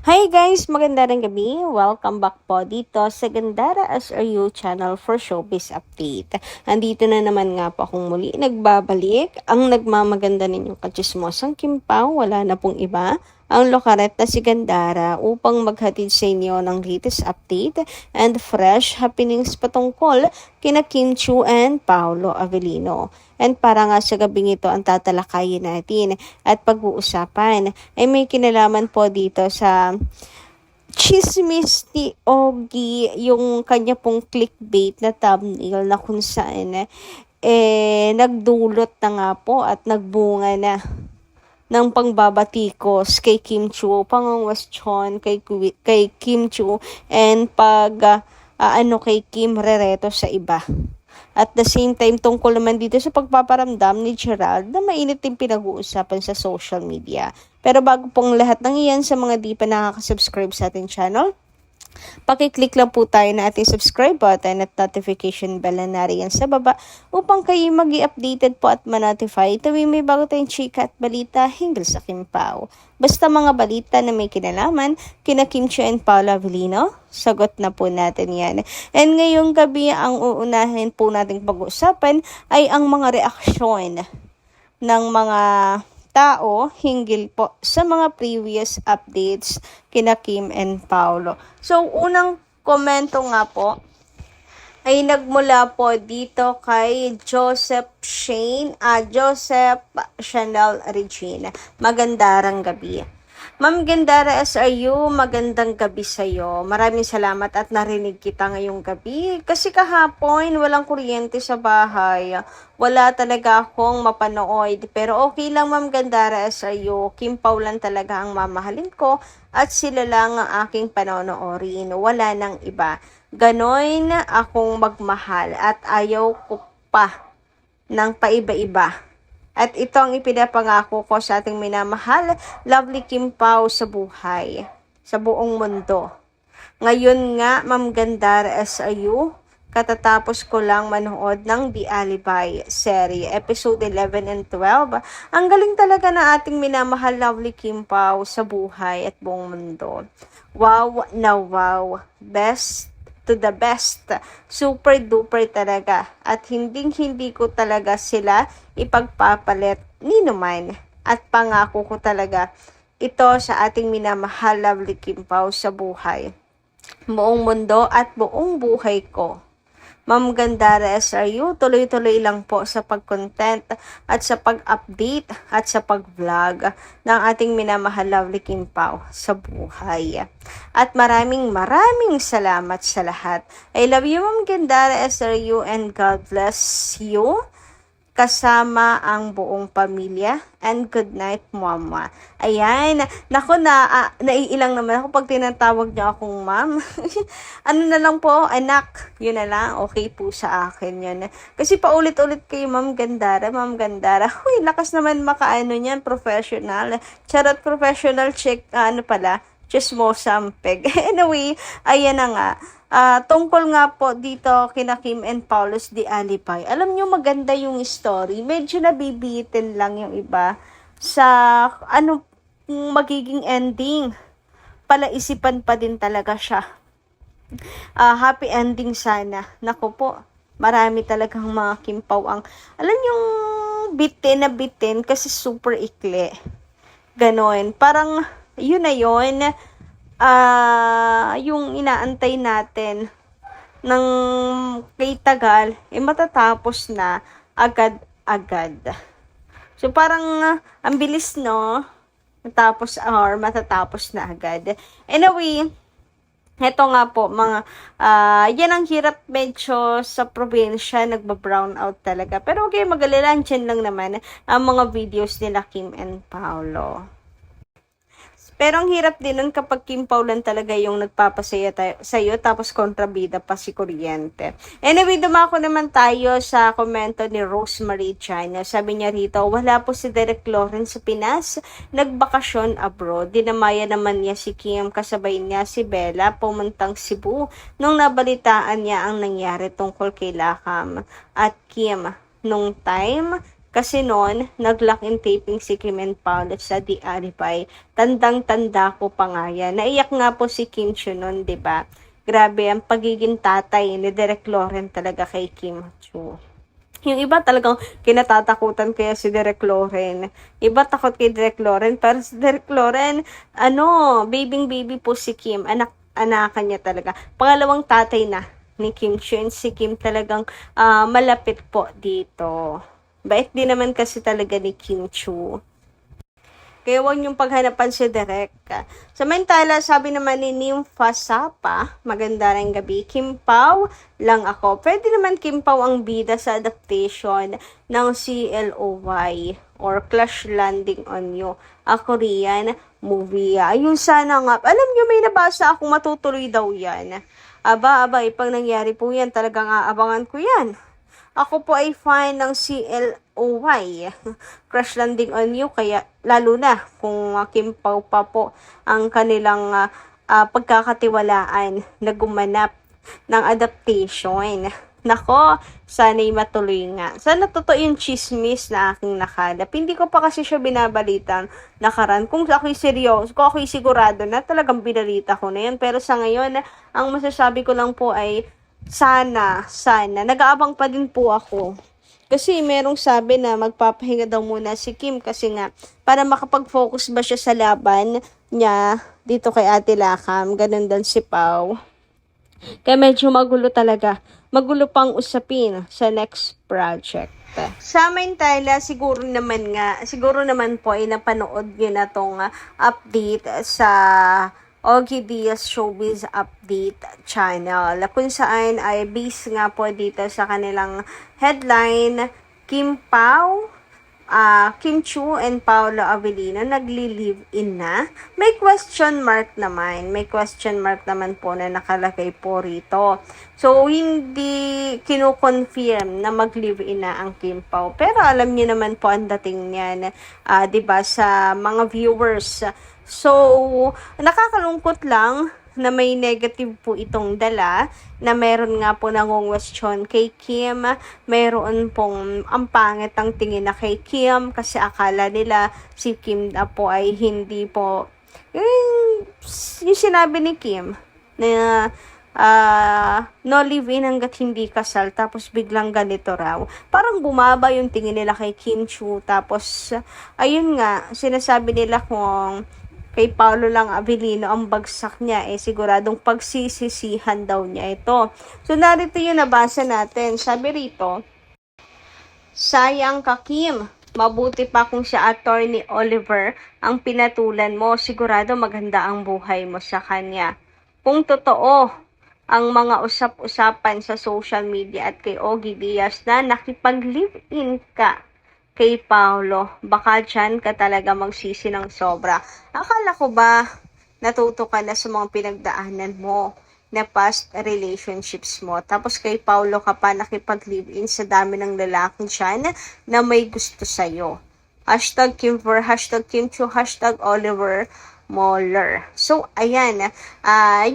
Hi guys! Magandang gabi. Welcome back po dito sa Gandara SRU channel for Showbiz Update. Andito na naman nga po akong muli nagbabalik. Ang nagmamaganda ninyong kachismosang Kimpaw, wala na pong iba, ang lokaret na si Gandara upang maghatid sa inyo ng latest update and fresh happenings patungkol kina Kim Chiu and Paolo Avellino. And para nga sa gabing ito ang tatalakayin natin at pag-uusapan ay may kinalaman po dito sa chismis ni Ogie, yung kanya pong clickbait na thumbnail na kung saan nagdulot na nga po at nagbunga na ng pangbabatikos kay Kim Chiu, pangungwestiyon kay Kim Chiu, and kay Kim rereto sa iba. At the same time, tungkol naman dito sa pagpaparamdam ni Gerald na mainit din pinag-uusapan sa social media. Pero bago pong lahat ng iyan, sa mga di pa nakaka-subscribe sa ating channel, pakiclick lang po tayo na ating subscribe button at notification bell na nariyan sa baba upang kayo mag-i-updated po at ma-notify tuwing may bago tayong chika at balita hinggil sa Kimpaw. Basta mga balita na may kinalaman kina Kim Chiu and Paolo Avellino, sagot na po natin yan. And ngayong gabi ang uunahin po nating pag-uusapan ay ang mga reaksyon ng mga tao hinggil po sa mga previous updates kina Kim and Paolo. So, unang komento nga po ay nagmula po dito kay Joseph Chanel Regina. Magandarang gabi. Ma'am Gandara SRU, magandang gabi sa'yo. Maraming salamat at narinig kita ngayong gabi. Kasi kahapon, walang kuryente sa bahay. Wala talaga akong mapanood. Pero okay lang, Ma'am Gandara SRU. Kimpaw lang talaga ang mamahalin ko at sila lang ang aking panonoorin. Wala nang iba. Gano'n akong magmahal at ayaw ko pa ng paiba-iba. At ito ang ipinapangako ko sa ating minamahal, lovely Kimpaw sa buhay, sa buong mundo. Ngayon nga, Ma'am Gandara SRU, katatapos ko lang manood ng The Alibi series, episode 11 and 12. Ang galing talaga na ating minamahal, lovely Kimpaw sa buhay at buong mundo. Wow na wow. Best to the best. Super duper talaga. At hindi ko talaga sila ipagpapalit ni naman. At pangako ko talaga ito sa ating minamahal, lovely Kimpaw sa buhay, buong mundo at buong buhay ko. Ma'am Gandara SRU, tuloy-tuloy lang po sa pag-content at sa pag-update at sa pag-vlog ng ating minamahal, lovely Kimpaw sa buhay. At maraming salamat sa lahat. I love you, Ma'am Gandara SRU, and God bless you kasama ang buong pamilya, and good night, mama. Ayan, naku, naiilang naman ako pag tinatawag niyo akong ma'am. Ano na lang po, anak, yun na lang, okay po sa akin yun. Kasi paulit-ulit kayo, Ma'am Gandara. Huy, lakas naman makaano niyan, professional. Charot, professional check, chismosampeg. Anyway, ayan na nga. Tungkol nga po dito kina Kim and Paolo's The Alibi. Alam nyo, maganda yung story. Medyo nabibitin lang yung iba sa magiging ending. Palaisipan pa din talaga siya. Happy ending sana. Naku po, marami talagang mga Kimpaw ang, alam yung bitin kasi super ikli. Ganon. Parang, yun na yun. Yung inaantay natin ng kay tagal, matatapos na agad-agad. So, parang ang bilis, no? Matatapos na agad. Anyway, eto nga po, yan ang hirap medyo sa probinsya, nagba-brown out talaga. Pero okay, mag-alala, dyan lang naman ang mga videos nila Kim and Paolo. Pero ang hirap din nun kapag Kimpaw lang talaga yung nagpapasaya sa'yo, tapos kontrabida pa si kuryente. Anyway, dumako naman tayo sa komento ni Rosemary China. Sabi niya rito, wala po si Derek Lawrence sa Pinas, nagbakasyon abroad. Dinamaya naman niya si Kim, kasabay niya si Bella, pumuntang Cebu, nung nabalitaan niya ang nangyari tungkol kay Lakam at Kim. Nung time, Kasi noon, nag-lock and taping si Kim and Paolo sa The Alibay. Tandang-tanda ko pa nga yan. Naiyak nga po si Kim Chiu noon, di ba? Grabe, ang pagiging tatay ni Derek Loren talaga kay Kim Chiu. Yung iba talagang kinatatakutan kaya si Derek Loren. Iba takot kay Derek Loren, pero si Derek Loren, baby po si Kim. Anakan niya talaga. Pangalawang tatay na ni Kim Chiu. Si Kim talagang malapit po dito. Bait din naman kasi talaga ni Kim Chiu. Kaya huwag niyong paghanapan si Derek. Samantala, sabi naman ni Nympha Sapa, maganda rin gabi, Kim Pao lang ako. Pwede naman Kim Pao ang bida sa adaptation ng CLOY or Crash Landing on You, a Korean movie. Ayun sana nga. Alam niyo, may nabasa akong matutuloy daw yan. Aba, pag nangyari po yan, talagang aabangan ko yan. Ako po ay fan ng CLOY, Crash Landing on You, kaya lalo na kung Kim Pao pa po ang kanilang pagkakatiwalaan na gumanap ng adaptation. Nako, sana'y matuloy nga. Sana totoo yung chismis na aking nakalap. Hindi ko pa kasi siya binabalitan nakaraan. Kung ako'y seryoso, kung ako'y sigurado na talagang binalita ko na yan. Pero sa ngayon, ang masasabi ko lang po ay sana, nag-aabang pa din po ako. Kasi merong sabi na magpapahinga daw muna si Kim kasi nga para makapag-focus ba siya sa laban niya dito kay Ate Lakam. Ganun din si Pao. Kaya medyo magulo talaga. Magulo pang usapin sa next project. Sa Samantala, siguro naman po ay napanood nyo na tong update sa Ogie Diaz Showbiz Update channel, kung saan ay based nga po dito sa kanilang headline, Kim Chiu and Paolo Avellino nagli-live-in na. May question mark naman po na nakalagay po rito. So, hindi kino-confirm na mag-live-in na ang Kim Pao. Pero alam niyo naman po ang dating niyan, 'di ba, sa mga viewers. So, nakakalungkot lang na may negative po itong dala, na meron nga po nangungwestiyon kay Kim, meron pong ang pangit ang tingin na kay Kim kasi akala nila si Kim na po ay hindi po, yung sinabi ni Kim na no live-in hanggat hindi kasal, tapos biglang ganito raw. Parang bumaba yung tingin nila kay Kim Chiu, tapos ayun nga, sinasabi nila kung kay Paolo lang Avellino ang bagsak niya, siguradong pagsisisihan daw niya ito. So, narito yung nabasa natin. Sabi rito, sayang ka Kim, mabuti pa kung si Attorney Oliver ang pinatulan mo, sigurado maganda ang buhay mo sa kanya. Kung totoo ang mga usap-usapan sa social media at kay Ogie Diaz na nakipag-live-in ka kay Paolo, baka dyan ka talaga magsisi ng sobra. Akala ko ba natuto ka na sa mga pinagdaanan mo na past relationships mo, tapos kay Paolo ka pa nakipag-live-in sa dami ng lalaking dyan na may gusto sa'yo. Hashtag Kimver, hashtag Kimchiu, hashtag Oliver Moller. So, ayan,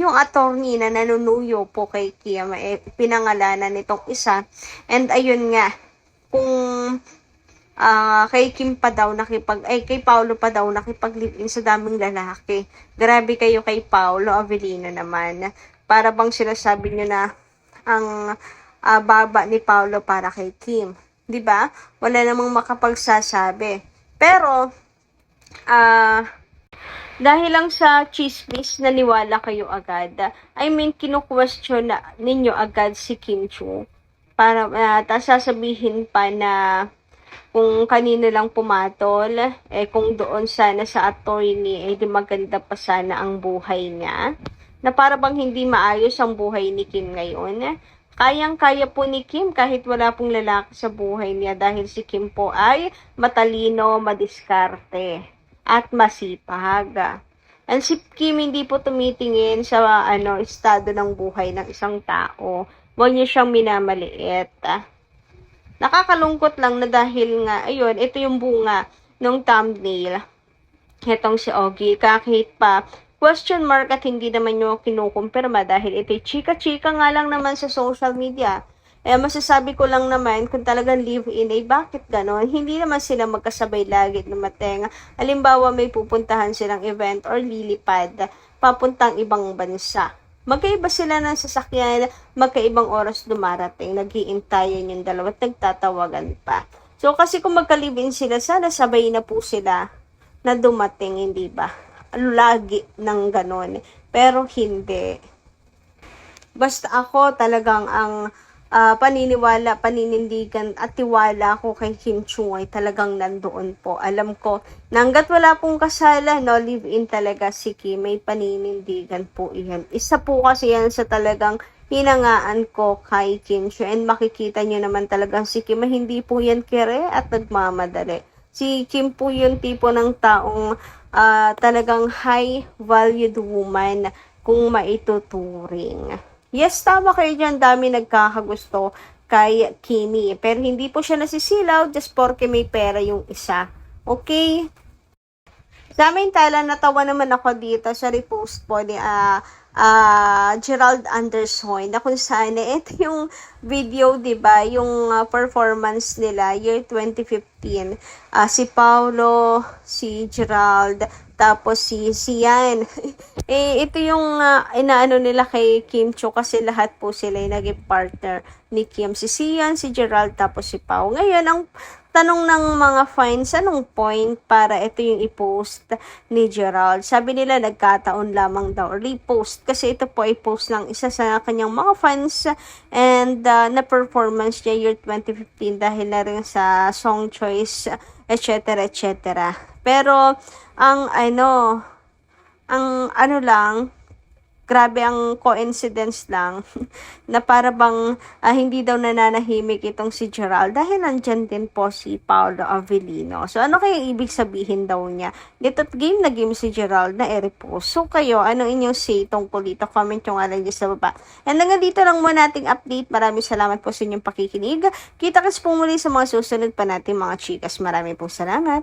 yung attorney na nanunuyo po kay Kim, pinangalanan nitong isa, and ayun nga, kung kay Paolo pa daw nakipag-live-in sa daming lalaki. Grabe kayo kay Paolo Avellino naman. Para bang sinasabi nyo na ang baba ni Paolo para kay Kim. 'Di ba? Wala namang makapagsasabi. Pero dahil lang sa chismis, naniwala kayo agad. I mean, kinu-question na ninyo agad si Kim Chiu. Para sasabihin pa na kung kanino lang pumatol, kung doon sana sa attorney, di maganda pa sana ang buhay niya. Na para bang hindi maayos ang buhay ni Kim ngayon. Kayang-kaya po ni Kim kahit wala pong lalaki sa buhay niya dahil si Kim po ay matalino, madiskarte, at masipag. And si Kim hindi po tumitingin sa estado ng buhay ng isang tao. Huwag niyo siyang minamaliit. Nakakalungkot lang na dahil nga, ayun, ito yung bunga ng thumbnail. Itong si Ogie, kahit pa question mark at hindi naman nyo kinukumpirma dahil ito chika-chika nga lang naman sa social media. Masasabi ko lang naman, kung talagang live-in, ay bakit ganon? Hindi naman sila magkasabay lagi dumating. Halimbawa, may pupuntahan silang event or lilipad, papuntang ibang bansa. Magkaiba sila ng sasakyan, magkaibang oras dumarating, nag-iintayan yung dalawa at nagtatawagan pa. So, kasi kung magka-live-in sila, sana sabay na po sila na dumating, hindi ba? Lagi ng ganon. Pero hindi. Basta ako talagang ang paniniwala, paninindigan at tiwala ko kay Kim Chung ay talagang nandoon po. Alam ko, hanggat wala pong kasala, no, live-in talaga si Kim, may paninindigan po iyan. Isa po kasi yan sa talagang hinangaan ko kay Kim Chung. And makikita nyo naman talagang si Kim, hindi po yan kere at nagmamadali. Si Kim po yung tipo ng taong talagang high-valued woman kung maituturing. Yes, tama kayo dyan, dami nagkakagusto kay Kimi. Pero hindi po siya nasisilaw just porque may pera yung isa. Okay? Samantala, natawa naman ako dito sa repost po ni Gerald Anderson na kung saan ito yung video, 'di ba, yung performance nila year 2015. Si Paulo, si Gerald, tapos si Sian. Ito yung inaano nila kay Kim Cho kasi lahat po sila ay naging partner ni Kim. Si Sian, si Gerald, tapos si Pao. Ngayon, ang tanong ng mga fans, anong point para ito yung i-post ni Gerald? Sabi nila, nagkataon lamang daw repost. Kasi ito po ay post ng isa sa kanyang mga fans and na performance niya year 2015 dahil na rin sa song choice, etc. etc. Pero, ang lang, grabe ang coincidence lang na para bang hindi daw nananahimik itong si Gerald dahil nandyan din po si Paolo Avellino. So, ano kaya ibig sabihin daw niya? Dito't game na game si Gerald na i-repost. So, kayo, ano inyong say tungkol dito? Comment yung alam niyo sa baba. And hanggang dito lang muna nating update. Maraming salamat po sa inyong pakikinig. Kita-kits po muli sa mga susunod pa natin mga chikas. Maraming pong salamat.